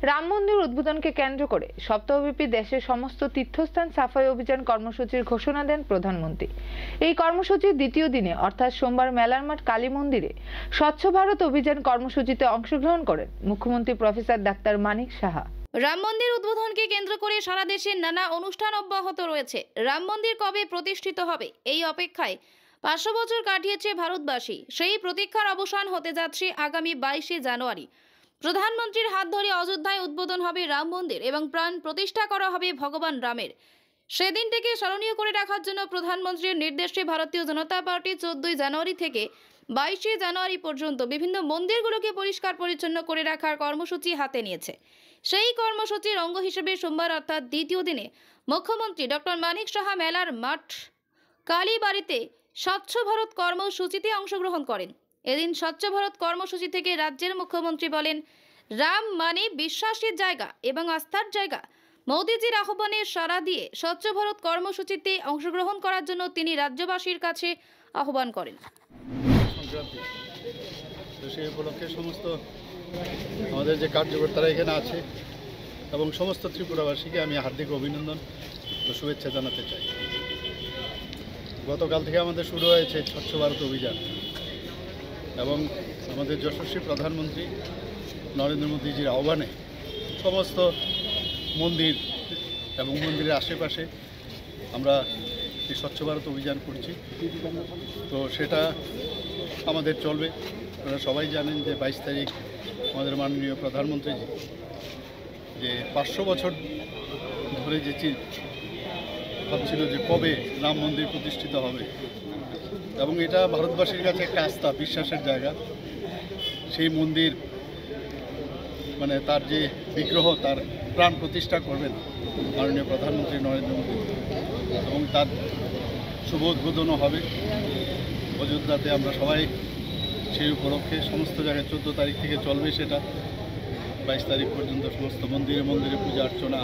রাম মন্দির উদ্বোধনকে কেন্দ্র করে সপ্তাহব্যাপী দেশের সমস্ত তীর্থস্থান সাফাই অভিযান কর্মসূচির ঘোষণা দেন প্রধানমন্ত্রী। এই কর্মসূচির দ্বিতীয় দিনে অর্থাৎ সোমবার মেলার মাঠ কালী মন্দিরে স্বচ্ছ ভারত অভিযান কর্মসূচিতে অংশগ্রহণ করেন মুখ্যমন্ত্রী প্রফেসর ডাক্তার মানিক সাহা। রাম মন্দির উদ্বোধনকে কেন্দ্র করে সারা দেশে নানা অনুষ্ঠান অব্যাহত রয়েছে। রাম মন্দির কবে প্রতিষ্ঠিত হবে এই অপেক্ষায় 500 বছর কাটিয়েছে ভারতবাসী। সেই প্রতীক্ষার অবসান হতে যাচ্ছে আগামী 22শে জানুয়ারি। প্রধানমন্ত্রীর হাত ধরে অযোধ্যায় উদ্বোধন হবে রাম মন্দির এবং প্রাণ প্রতিষ্ঠা করা হবে ভগবান রামের। সেদিনটিকে স্মরণীয় করে রাখার জন্য প্রধানমন্ত্রীর নির্দেশে ভারতীয় জনতা পার্টি 14 জানুয়ারি থেকে 22শে জানুয়ারি পর্যন্ত বিভিন্ন মন্দিরগুলোকে পরিষ্কার পরিচ্ছন্ন করে রাখার কর্মসূচি হাতে নিয়েছে। সেই কর্মসূচির অঙ্গ হিসেবে সোমবার অর্থাৎ দ্বিতীয় দিনে মুখ্যমন্ত্রী ডক্টর মানিক সাহা মেলার মাঠ কালীবাড়িতে স্বচ্ছ ভারত কর্মসূচিতে অংশগ্রহণ করেন। এদিন স্বচ্ছ ভারত কর্মসূচি থেকে রাজ্যের মুখ্যমন্ত্রী বলেন, রাম মানে বিশ্বাসের জায়গা এবং আস্থার জায়গা। মোদিজির আহ্বানে সাড়া দিয়ে স্বচ্ছ ভারত কর্মসূচিতে অংশগ্রহণ করার জন্য তিনি রাজ্যবাসীর কাছে আহ্বান করেন। সেই উপলক্ষে সমস্ত আমাদের যে কার্যকর্তারা এখানে আছে এবং সমস্ত ত্রিপুরাবাসীকে আমি হার্দিক অভিনন্দন ও শুভেচ্ছা জানাতে চাই। গতকাল থেকে আমাদের শুরু হয়েছে স্বচ্ছ ভারত অভিযান এবং আমাদের যশস্বী প্রধানমন্ত্রী নরেন্দ্র মোদীজির আহ্বানে সমস্ত মন্দির এবং মন্দিরের আশেপাশে আমরা এই স্বচ্ছ ভারত অভিযান করছি। তো সেটা আমাদের চলবে। আপনারা সবাই জানেন যে 22 তারিখ আমাদের মাননীয় প্রধানমন্ত্রীজি যে 500 বছর ধরে যে ভাবছিল যে কবে রাম মন্দির প্রতিষ্ঠিত হবে এবং এটা ভারতবাসীর কাছে একটা আস্থা বিশ্বাসের জায়গা। সেই মন্দির মানে তার যে বিগ্রহ তার প্রাণ প্রতিষ্ঠা করবেন মাননীয় প্রধানমন্ত্রী নরেন্দ্র মোদী এবং তার শুভ উদ্বোধনও হবে অযোধ্যাতে। আমরা সবাই সেই উপলক্ষে সমস্ত জায়গায় 14 তারিখ থেকে চলবে, সেটা 22 তারিখ পর্যন্ত সমস্ত মন্দিরে মন্দিরে পূজা অর্চনা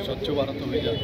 স্বচ্ছ ভারত অভিযান।